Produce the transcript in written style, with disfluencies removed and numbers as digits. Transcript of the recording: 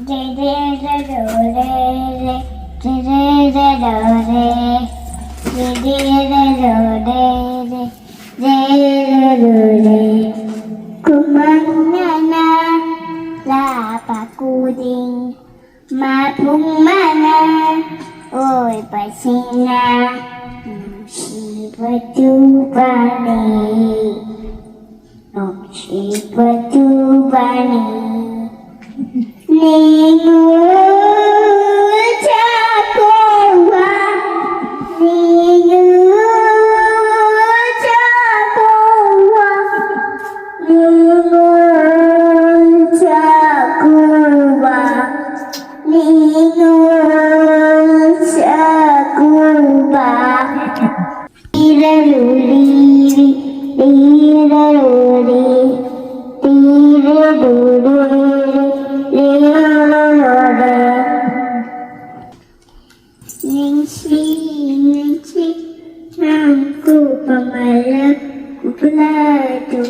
re re re ro re re re re re ro re re re re ro re re re ro re kumangana la pakuding mapung mana oi pasina si batu bani si batu bani Ningu capowa, ningu capowa, ningu capowa, ningu capowa. Tiraluli, tiraluli, tiraluli. Ningsi, ningsi, aku pemalas, aku pelaju.